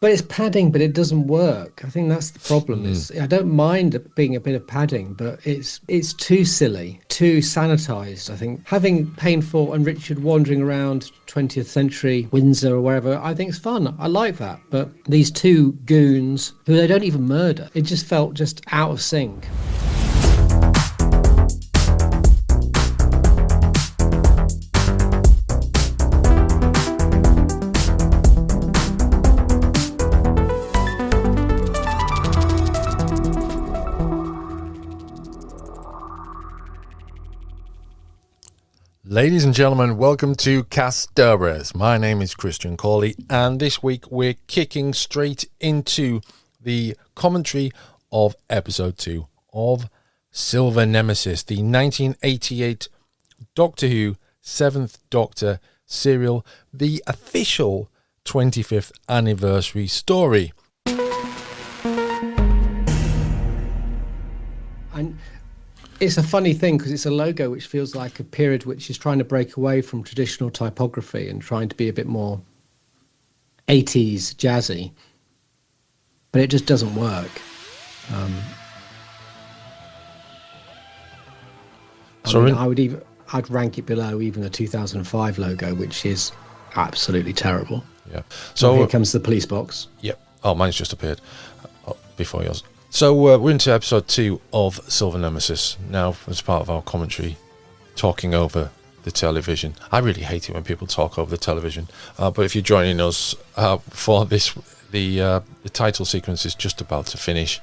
But it's padding, but it doesn't work. I think that's the problem. I don't mind it being a bit of padding, but it's too silly, too sanitized. I think having Painful and Richard wandering around 20th century Windsor or wherever, I think it's fun. I like that. But these two goons who they don't even murder, it just felt just out of sync. Ladies and gentlemen, welcome to Kasterborous. My name is Christian Cawley, and this week we're kicking straight into the commentary of episode 2 of Silver Nemesis, the 1988 Doctor Who 7th Doctor serial, the official 25th anniversary story. And it's a funny thing because it's a logo which feels like a period which is trying to break away from traditional typography and trying to be a bit more 80s jazzy, but it just doesn't work. I'd rank it below even the 2005 logo, which is absolutely terrible. Yeah. So here comes the police box. Yep. Oh, mine's just appeared before yours. So we're into episode 2 of Silver Nemesis now, as part of our commentary, talking over the television. I really hate it when people talk over the television, but if you're joining us for this, the title sequence is just about to finish,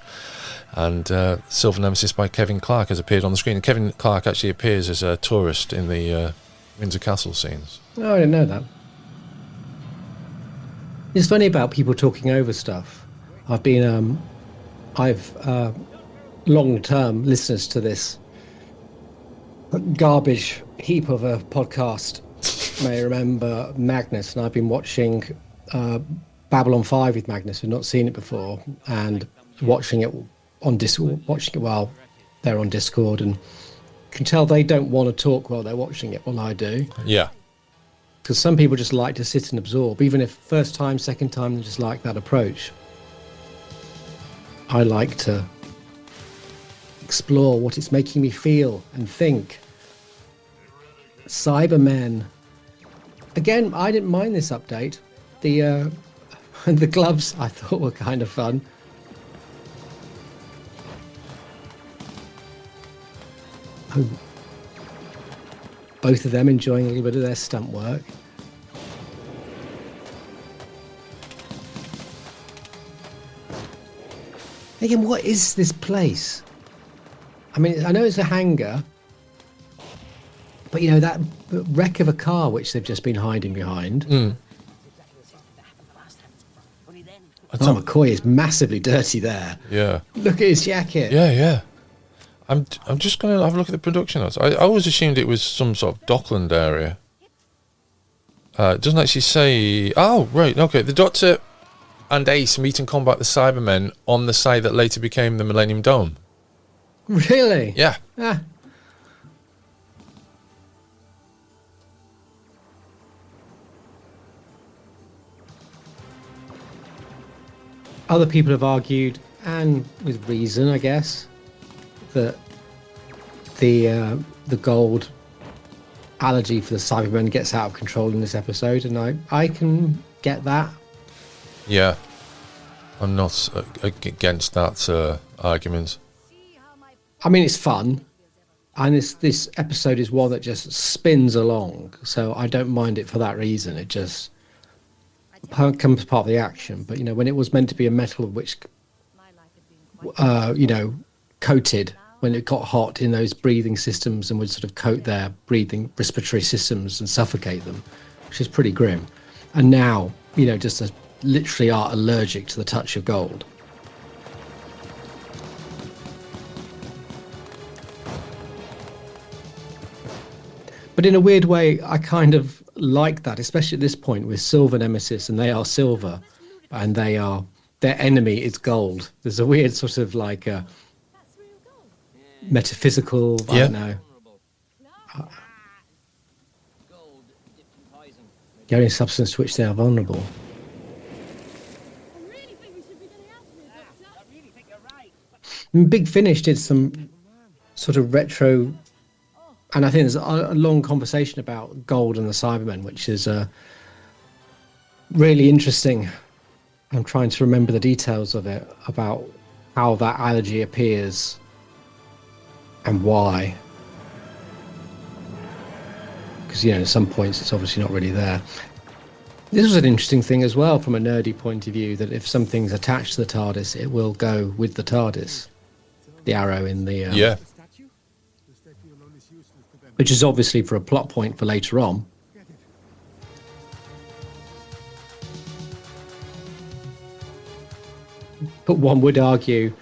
and Silver Nemesis by Kevin Clarke has appeared on the screen. And Kevin Clarke actually appears as a tourist in the Windsor Castle scenes. Oh, I didn't know that. It's funny about people talking over stuff. I've long-term listeners to this garbage heap of a podcast may remember Magnus, and I've been watching Babylon 5 with Magnus. We've not seen it before, and watching it while they're on Discord, and can tell they don't want to talk while they're watching it. Well, I do. Yeah. Because some people just like to sit and absorb, even if first time, second time, they just like that approach. I like to explore what it's making me feel and think. Cybermen. Again, I didn't mind this update. The the gloves I thought were kind of fun. Oh. Both of them enjoying a little bit of their stunt work. Again, what is this place? I mean, I know it's a hangar, but you know, that wreck of a car which they've just been hiding behind. Oh, McCoy is massively dirty there. Yeah. Look at his jacket. Yeah. I'm just going to have a look at the production notes. I always assumed it was some sort of Dockland area. It doesn't actually say... Oh, right, okay. The Doctor and Ace meet and combat the Cybermen on the site that later became the Millennium Dome. Really? Yeah. Ah. Other people have argued, and with reason, I guess, that the gold allergy for the Cybermen gets out of control in this episode, and I can get that. Yeah, I'm not against that argument. I mean, it's fun, and this episode is one that just spins along, so I don't mind it for that reason. It just comes part of the action. But you know, when it was meant to be a metal which, coated when it got hot in those breathing systems and would sort of coat their breathing respiratory systems and suffocate them, which is pretty grim. And now, you know, just literally are allergic to the touch of gold. But in a weird way, I kind of like that, especially at this point with Silver Nemesis, and they are silver, and their enemy is gold. There's a weird sort of like a metaphysical, I don't know. The only substance to which they are vulnerable. And Big Finish did some sort of retro, and I think there's a long conversation about gold and the Cybermen, which is really interesting. I'm trying to remember the details of it, about how that allergy appears and why. Because, at some points it's obviously not really there. This was an interesting thing as well from a nerdy point of view, that if something's attached to the TARDIS, it will go with the TARDIS. The arrow in the... yeah. Which is obviously for a plot point for later on. But one would argue,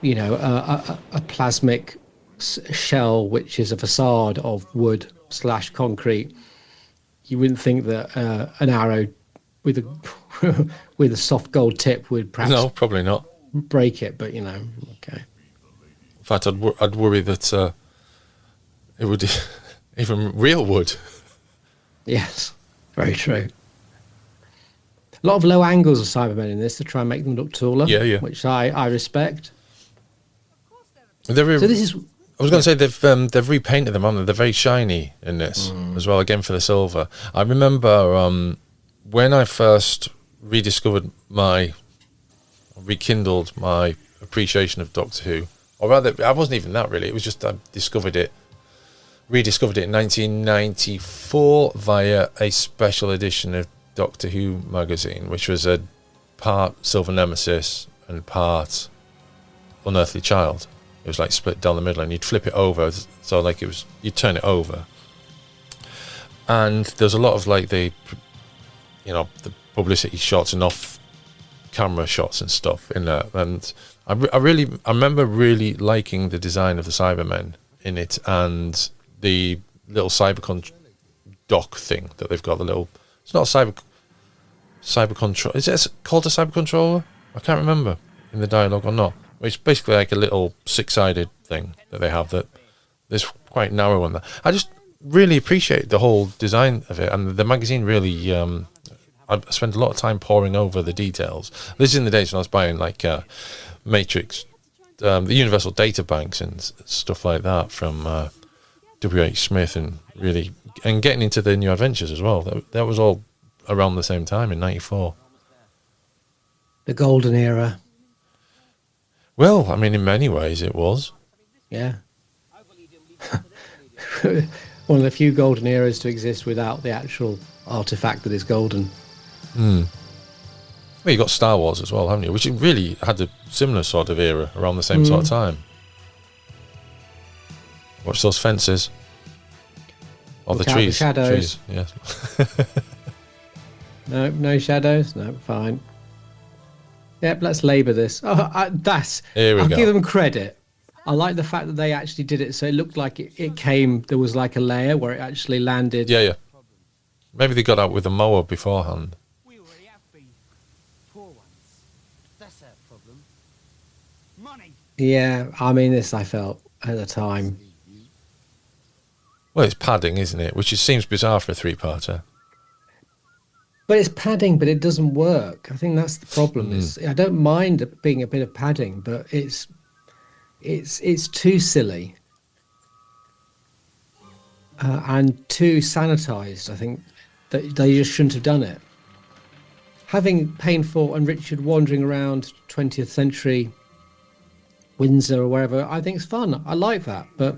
a plasmic shell, which is a facade of wood/concrete, you wouldn't think that an arrow with a with a soft gold tip would perhaps probably not break it. But okay. In fact, I'd worry that it would even real wood. Yes, very true. A lot of low angles of Cybermen in this to try and make them look taller. Yeah. Which I respect. So this is. I was going to say they've repainted them, haven't they? They're very shiny in this as well. Again for the silver. I remember when I first rekindled my appreciation of Doctor Who, or rather, I wasn't even that really. It was just I rediscovered it in 1994 via a special edition of Doctor Who magazine, which was a part Silver Nemesis and part Unearthly Child. It was like split down the middle, and you'd flip it over, so like you'd turn it over, and there's a lot of like the publicity shots and off camera shots and stuff in there, and I remember really liking the design of the Cybermen in it, and the little Cybercon dock thing that they've got. It's not a cyber control. Is it called a cyber controller? I can't remember in the dialogue or not. It's basically like a little six-sided thing that they have that is quite narrow on that. I just really appreciate the whole design of it, and the magazine really. I spent a lot of time poring over the details. This is in the days when I was buying like Matrix, the Universal Data Banks and stuff like that from W.H. Smith, and getting into the New Adventures as well. That was all around the same time in '94. The golden era. Well, I mean, in many ways it was. Yeah. One of the few golden eras to exist without the actual artifact that is golden. Well, you got Star Wars as well, haven't you? Which really had a similar sort of era around the same sort of time. Watch those fences. Or Look the out trees. the shadows. Yes. No shadows. No, fine. Yep, let's labour this. Here we I'll go. give them credit. I like the fact that they actually did it so it looked like it came. There was like a layer where it actually landed. Yeah. Maybe they got out with a mower beforehand. We already have been poor ones. That's our problem. Money. Yeah, I mean, this I felt at the time. Well, it's padding, isn't it? Which seems bizarre for a three-parter. But it's padding, but it doesn't work. I think that's the problem. I don't mind it being a bit of padding, but it's too silly and too sanitized. I think that they just shouldn't have done it. Having Painful and Richard wandering around 20th century Windsor or wherever, I think it's fun. I like that. But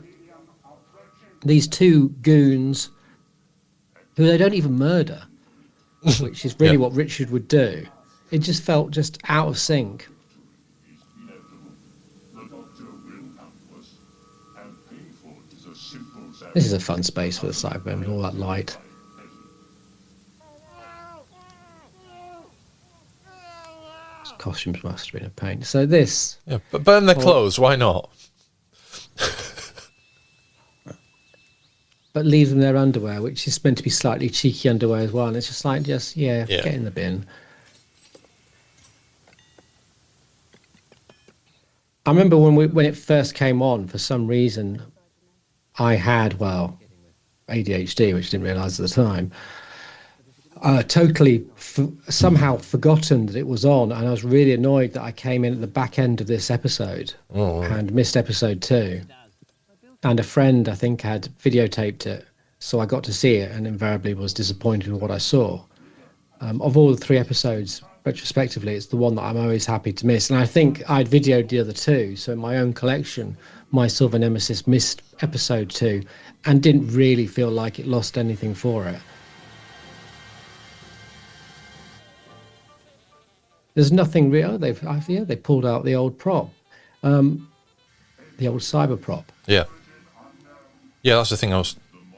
these two goons who they don't even murder, which is really what Richard would do, it just felt just out of sync. This is a fun space for the Cybermen, all that light. These costumes must have been a pain. So this... Yeah, but burn their clothes, why not? But leave them their underwear, which is meant to be slightly cheeky underwear as well. And it's just like, get in the bin. I remember when it first came on, for some reason, I had, ADHD, which I didn't realise at the time. totally somehow forgotten that it was on, and I was really annoyed that I came in at the back end of this episode and missed episode 2. And a friend, I think, had videotaped it, so I got to see it and invariably was disappointed with what I saw. Of all the 3 episodes, retrospectively, it's the one that I'm always happy to miss. And I think I'd videoed the other 2, so in my own collection, my Silver Nemesis missed episode 2 and didn't really feel like it lost anything for it. There's nothing real. They pulled out the old prop, the old cyber prop. Yeah. Yeah, that's the thing I was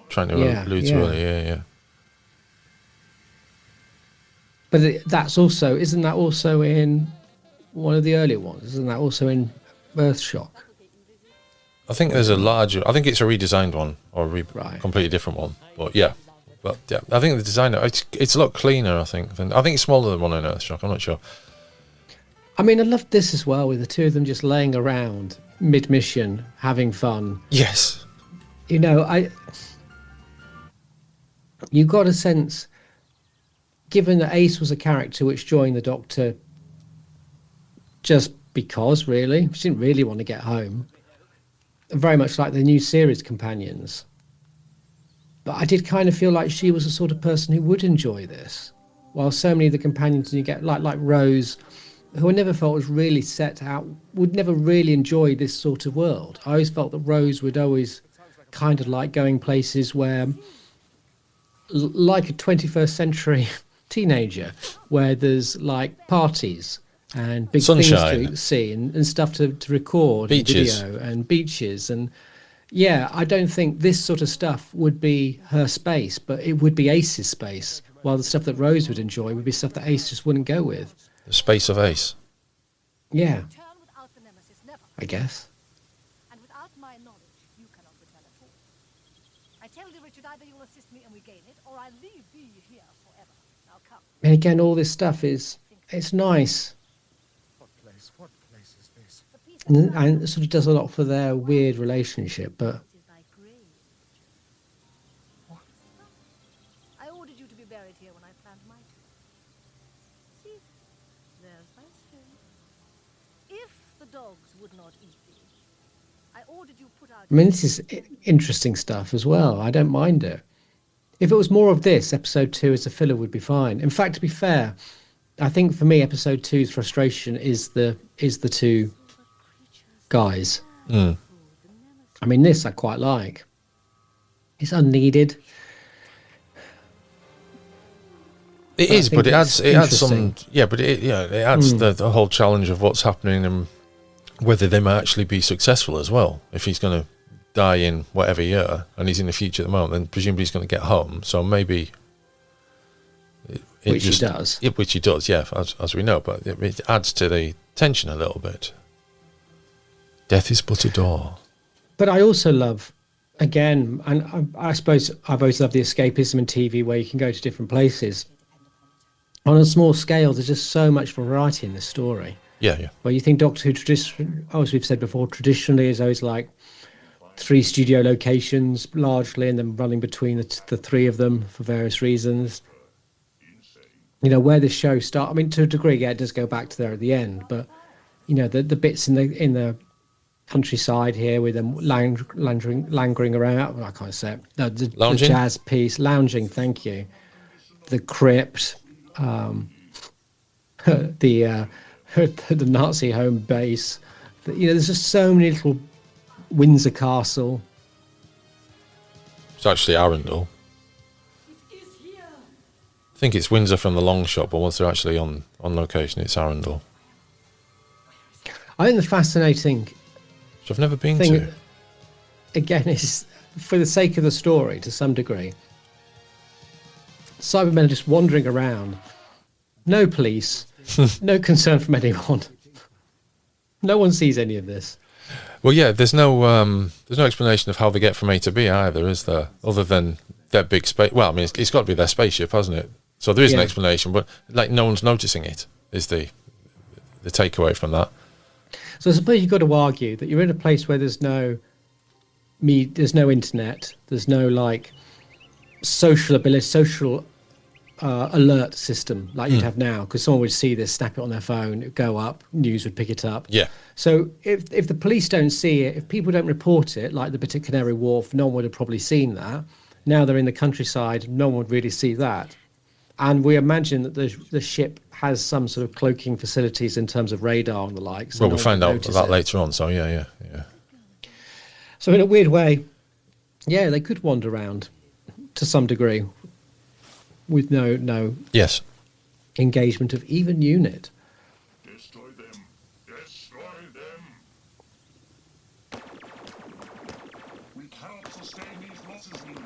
trying to allude to earlier. Yeah. But isn't that also in one of the earlier ones? Isn't that also in Earthshock? I think there's I think it's a redesigned one or a completely different one. But yeah, I think the design, it's a lot cleaner. I think it's smaller than one in Earthshock. I'm not sure. I mean, I loved this as well, with the 2 of them just laying around mid-mission, having fun. Yes. You know, you got a sense, given that Ace was a character which joined the Doctor just because, really, she didn't really want to get home, very much like the new series companions. But I did kind of feel like she was the sort of person who would enjoy this, while so many of the companions you get, like Rose, who I never felt was really set out, would never really enjoy this sort of world. I always felt that Rose would always kind of like going places where, like a 21st century teenager, where there's like parties and big sunshine, things to see and stuff to record, beaches. And video and beaches. And yeah, I don't think this sort of stuff would be her space, but it would be Ace's space, while the stuff that Rose would enjoy would be stuff that Ace just wouldn't go with. The space of Ace. Yeah, I guess. And without my knowledge, you cannot return at all. I tell you, Richard, either you'll assist me and we gain it, or I leave thee here forever. Now come. And again, all this stuff it's nice. What place is this? And it sort of does a lot for their weird relationship, but I ordered you to be buried here when I planned my tomb. See, there's my stone. If the dogs would not eat thee, I ordered you put out. I mean, this is interesting stuff as well. I don't mind it. If it was more of this, episode 2 as a filler would be fine. In fact, to be fair, I think for me, episode 2's frustration is the 2 guys. I mean, this I quite like. It's unneeded. It is, but it adds some. Yeah, but it adds the whole challenge of what's happening and whether they might actually be successful as well. If he's going to die in whatever year and he's in the future at the moment, then presumably he's going to get home. So maybe, Which he does. Which he does, yeah, as we know. But it adds to the tension a little bit. Death is but a door. But I also love, again, and I suppose I've always loved the escapism in TV where you can go to different places. On a small scale, there's just so much variety in this story. Yeah. Where you think Doctor Who, as we've said before, traditionally is always like 3 studio locations largely, and then running between the 3 of them for various reasons. You know, where this show starts, I mean, to a degree, yeah, it does go back to there at the end, but, you know, the bits in the countryside here with them langering around, I can't say it, the jazz piece, lounging, thank you, the crypt, the Nazi home base, you know, there's just so many little, Windsor Castle. It's actually Arundel. I think it's Windsor from the long shot, but once they're actually on location, it's Arundel. I think the fascinating which I've never been to. Again, is for the sake of the story to some degree. Cybermen are just wandering around. No police. No concern from anyone. No one sees any of this. Well, yeah, there's no explanation of how they get from A to B either, is there? Other than their big space. Well, I mean, it's got to be their spaceship, hasn't it? So there is an explanation, but like no one's noticing it. Is the takeaway from that? So I suppose you've got to argue that you're in a place where there's no internet, there's no like social ability, social alert system like you'd have now, because someone would see this, snap it on their phone, it'd go up, news would pick it up. Yeah. So if the police don't see it, if people don't report it, like the bit at Canary Wharf, no one would have probably seen that. Now they're in the countryside, no one would really see that. And we imagine that the ship has some sort of cloaking facilities in terms of radar and the like. So well, we'll find out that later on. So yeah. So in a weird way, yeah, they could wander around to some degree with no Yes. engagement of even unit. Destroy them. Destroy them. We cannot sustain these losses, Nino.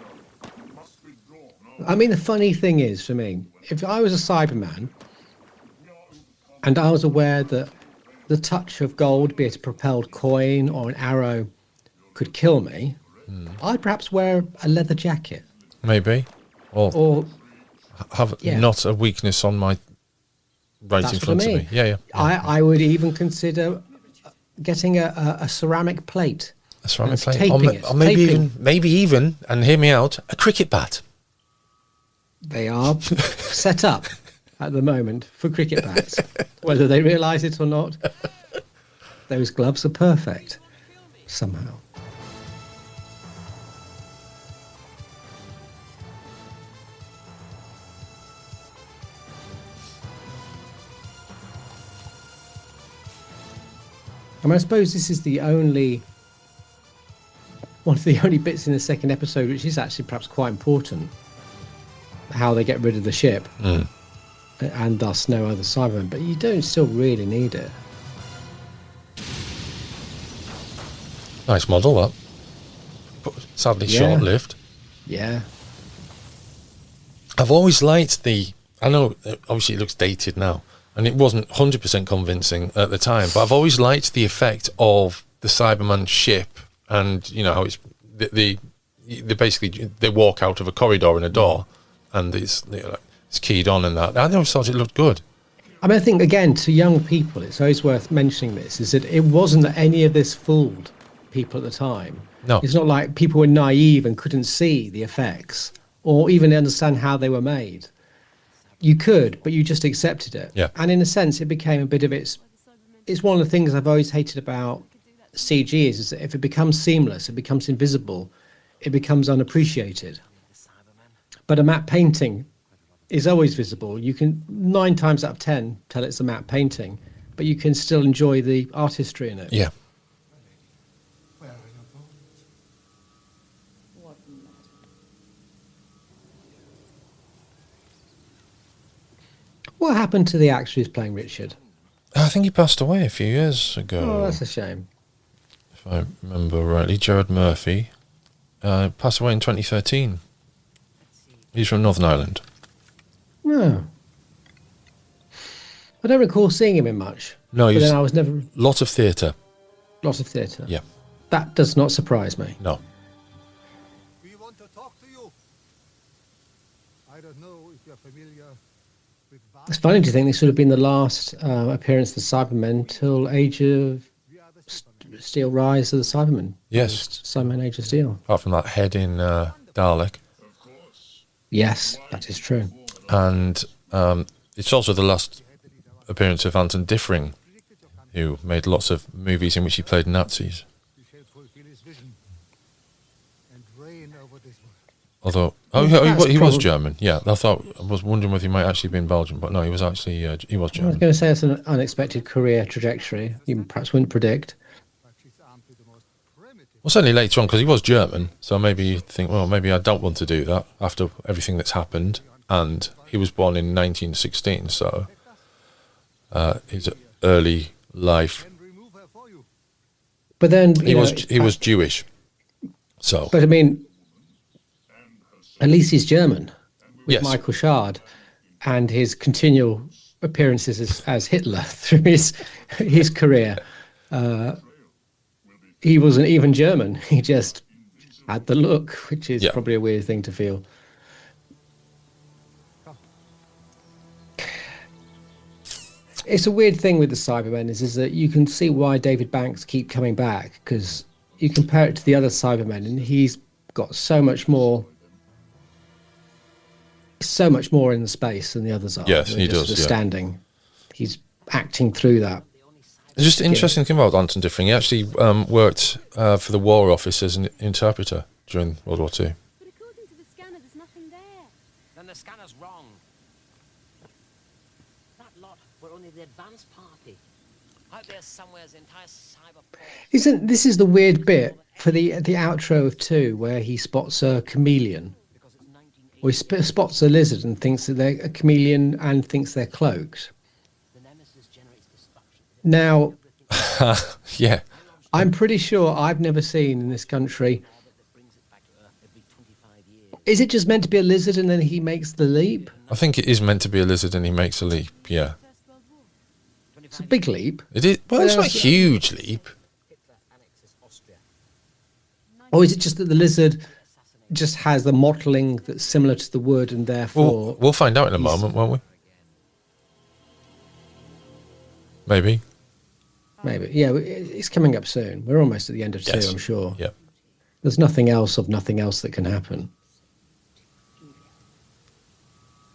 We must withdraw now. I mean, the funny thing is, for me, if I was a Cyberman and I was aware that the touch of gold, be it a propelled coin or an arrow, could kill me, I'd perhaps wear a leather jacket. Maybe. Or have yeah. not a weakness on my right That's in front what I mean. of me. Yeah. I would even consider getting a ceramic plate. A ceramic plate. Taping it. Or maybe even, and hear me out, a cricket bat. They are set up at the moment for cricket bats. Whether they realise it or not, those gloves are perfect somehow. I mean, I suppose this is one of the only bits in the second episode which is actually perhaps quite important. How they get rid of the ship, and thus no other Cybermen. But you don't still really need it. Nice model, that. But sadly short-lived. Yeah. I've always liked I know, obviously it looks dated now, and it wasn't 100% convincing at the time, but I've always liked the effect of the Cyberman ship, and, you know, how it's, they basically, they walk out of a corridor in a door, and it's keyed on and that. I always thought it looked good. I mean, I think, again, to young people, it's always worth mentioning this, is that it wasn't that any of this fooled people at the time. No. It's not like people were naive and couldn't see the effects or even understand how they were made. You could, but you just accepted it. Yeah. And in a sense, it became a bit of it's one of the things I've always hated about CG is that if it becomes seamless, it becomes invisible, it becomes unappreciated. But a matte painting is always visible. You can 9 times out of 10 tell it's a matte painting, but you can still enjoy the artistry in it. Yeah. Where are your bones? What matter? What happened to the actor who's playing Richard? I think he passed away a few years ago. Oh, that's a shame. If I remember rightly, Gerard Murphy passed away in 2013. He's from Northern Ireland. No. I don't recall seeing him in much. No, but he's then I was never... lot of theatre. Lots of theatre. Yeah. That does not surprise me. No. We want to talk to you. I don't know if you're familiar with It's funny to think this would have been the last appearance of the Cybermen till Age of Steel, Rise of the Cybermen. Yes. Cybermen Age of Steel. Apart from that head in Dalek. Yes, that is true. And it's also the last appearance of Anton Diffring, who made lots of movies in which he played Nazis. We shall fulfill his vision and reign over this world. Although, he was German. Yeah, I was wondering whether he might actually be in Belgium, but no, he was actually he was I was German. going to say it's an unexpected career trajectory. You perhaps wouldn't predict. But she's armed with the most primitive. Well, certainly later on, because he was German, so maybe you think, well, maybe I don't want to do that after everything that's happened. And he was born in 1916, so his early life. Can remove her for you. But then He was Jewish, so But I mean, at least he's German with yes, Michael Shard and his continual appearances as Hitler through his career. He wasn't even German. He just had the look, which is probably a weird thing to feel. It's a weird thing with the Cybermen is that you can see why David Banks keep coming back, because you compare it to the other Cybermen and he's got so much more so much more in the space than the others are. Yes, They're he just does, sort of yeah. standing. He's acting through that. It's just an interesting thing about Anton Diffring. He actually worked for the War Office as an interpreter during World War II. But according to the scanner, there's nothing there. Then the scanner's wrong. That lot were only the advanced party. Out there somewhere's entire cyber force. This is the weird bit for the outro of 2, where he spots a chameleon, Because it's 1980. or he spots a lizard and thinks that they're a chameleon and thinks they're cloaks. The Nemesis generates destruction. Now, Yeah. I'm pretty sure I've never seen in this country. That brings it back to Earth every 25 years. Is it just meant to be a lizard and then he makes the leap? I think it is meant to be a lizard and he makes a leap, yeah. It's a big leap. It is, well, it's not a Well, huge leap. Hitler annexes Austria. Or is it just that the lizard just has the mottling that's similar to the wood and therefore... We'll find out in a moment, won't we? Maybe. Maybe. Yeah, it's coming up soon. We're almost at the end of 2, Yes. I'm sure. Yeah. There's nothing else that can happen.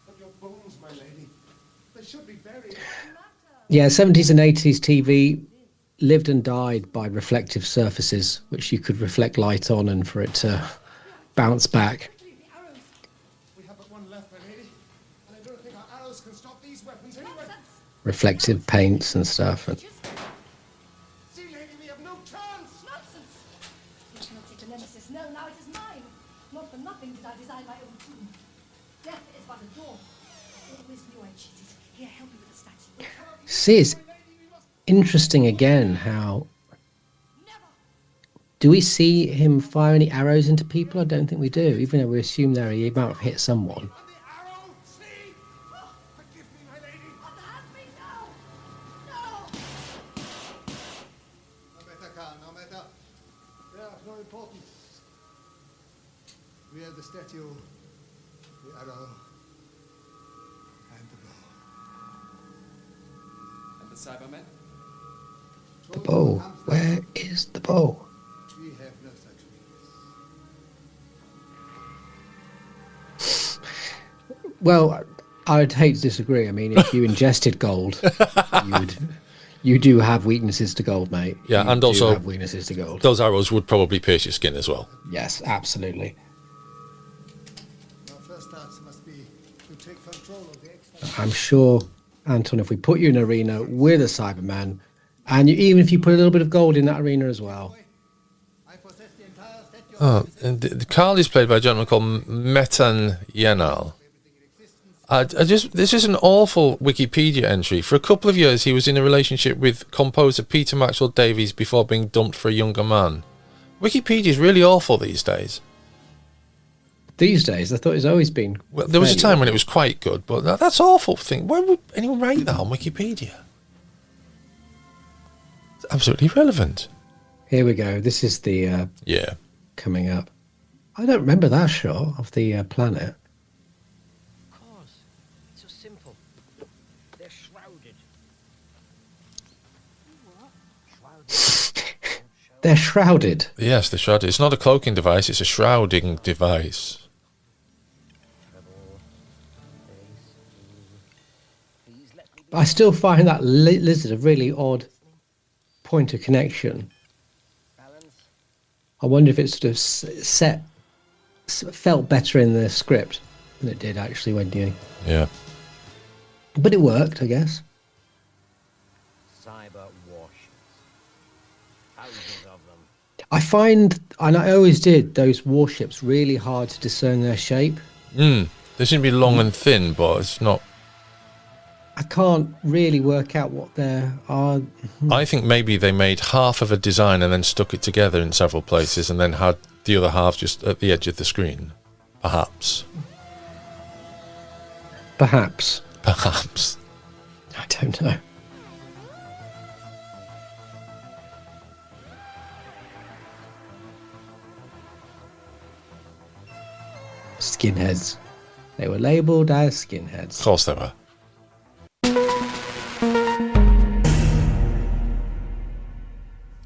But your bones, my lady, they should be buried. Yeah, 70s and 80s TV lived and died by reflective surfaces, which you could reflect light on and for it to bounce back. We have but one left, my lady, and I don't think our arrows can stop these weapons anyway. Reflective paints and stuff. And See, lady, we have no chance. Nonsense! You cannot take the Nemesis. No, now it is mine. Not for nothing did I design my own tomb. Death is but a door. I always knew I cheated. Here, help me with the statue. see, it's interesting again how... Do we see him fire any arrows into people? I don't think we do, even though we assume there he might have hit someone. They are of no importance. We have the statue, the arrow, and the bow. And the Cybermen? The bow. Where is the bow? We have no such weakness. Well, I'd hate to disagree. I mean, if you ingested gold, you do have weaknesses to gold, mate. Yeah, You and do also have weaknesses to gold. those arrows would probably pierce your skin as well. Yes, absolutely. Our first task must be to take control of the extra. I'm sure, Anton, if we put you in an arena with a Cyberman, and even if you put a little bit of gold in that arena as well. I possess the entire statue. Oh, and the Carl is played by a gentleman called Metan Yenal. This is an awful Wikipedia entry. For a couple of years, he was in a relationship with composer Peter Maxwell Davies before being dumped for a younger man. Wikipedia is really awful these days. These days, I thought it's always been. Well, there was a fairly time when it was quite good, but that's awful thing. Why would anyone write that on Wikipedia? It's absolutely irrelevant. Here we go. This is the Yeah. coming up. I don't remember that shot of the planet. Of course. It's so simple. They're shrouded. Shrouded. They're shrouded. Yes, the shroud. It's not a cloaking device, it's a shrouding device. But I still find that lizard a really odd point of connection. Balance. I wonder if it sort of felt better in the script than it did actually when you... Yeah. But it worked, I guess. Cyber warships. Thousands of them. I find, and I always did, those warships really hard to discern their shape. They seem to be long and thin, but it's not... I can't really work out what they are. I think maybe they made half of a design and then stuck it together in several places and then had the other half just at the edge of the screen. Perhaps. Perhaps. Perhaps. I don't know. Skinheads. They were labelled as skinheads. Of course they were.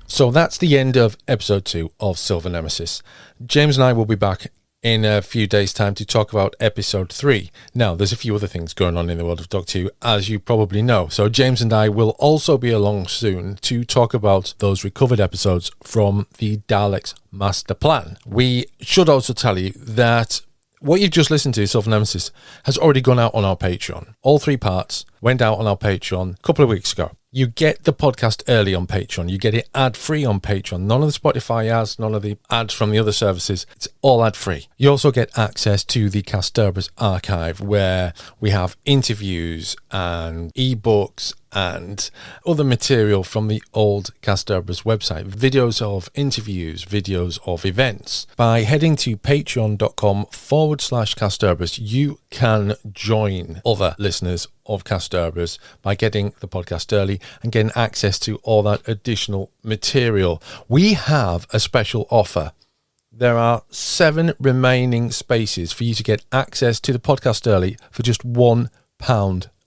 So that's the end of episode 2 of Silver Nemesis. James and I will be back in a few days' time to talk about episode 3. Now, there's a few other things going on in the world of Doctor Who, as you probably know. So James and I will also be along soon to talk about those recovered episodes from the Daleks Master Plan. We should also tell you that what you've just listened to, Silver Nemesis, has already gone out on our Patreon. All 3 parts went out on our Patreon a couple of weeks ago. You get the podcast early on Patreon. You get it ad-free on Patreon. None of the Spotify ads, none of the ads from the other services. It's all ad-free. You also get access to the Kasterborous archive, where we have interviews and ebooks and other material from the old Kasterborous website. Videos of interviews, videos of events. By heading to patreon.com/Kasterborous, you can join other listeners of Kasterborous by getting the podcast early and getting access to all that additional material. We have a special offer. There are 7 remaining spaces for you to get access to the podcast early for just £1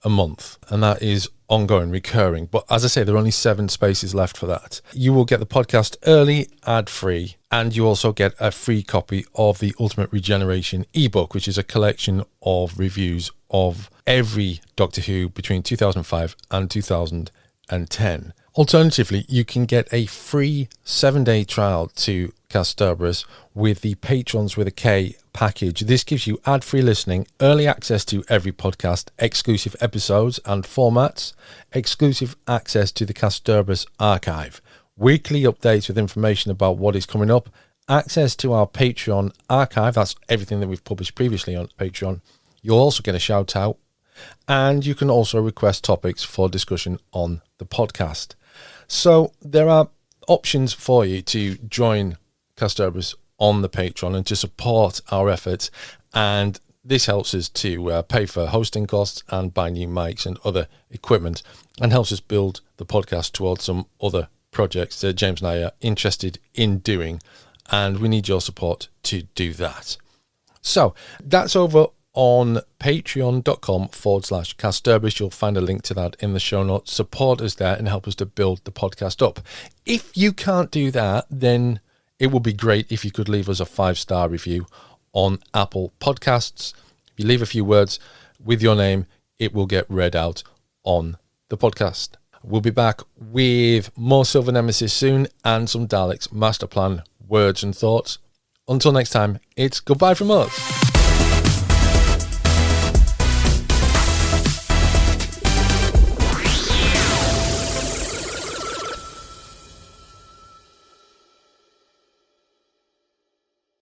a month, and that is ongoing, recurring. But as I say, there are only 7 spaces left for that. You will get the podcast early, ad-free, and you also get a free copy of the Ultimate Regeneration ebook, which is a collection of reviews of every Doctor Who between 2005 and 2010. Alternatively, you can get a free 7-day trial to Kasterborous with the Patrons with a K package. This gives you ad-free listening, early access to every podcast, exclusive episodes and formats, exclusive access to the Kasterborous archive, weekly updates with information about what is coming up, access to our Patreon archive. That's everything that we've published previously on Patreon. You'll also get a shout out, and you can also request topics for discussion on the podcast. So there are options for you to join Kasterborous on the Patreon and to support our efforts, and this helps us to pay for hosting costs and buy new mics and other equipment, and helps us build the podcast towards some other projects that James and I are interested in doing, and we need your support to do that. So that's over on patreon.com/Kasterborous. You'll find a link to that in the show notes. Support us there and help us to build the podcast up. If you can't do that, then it would be great if you could leave us a 5-star review on Apple Podcasts. If you leave a few words with your name, it will get read out on the podcast. We'll be back with more Silver Nemesis soon and some Daleks Master Plan words and thoughts. Until next time, it's goodbye from us.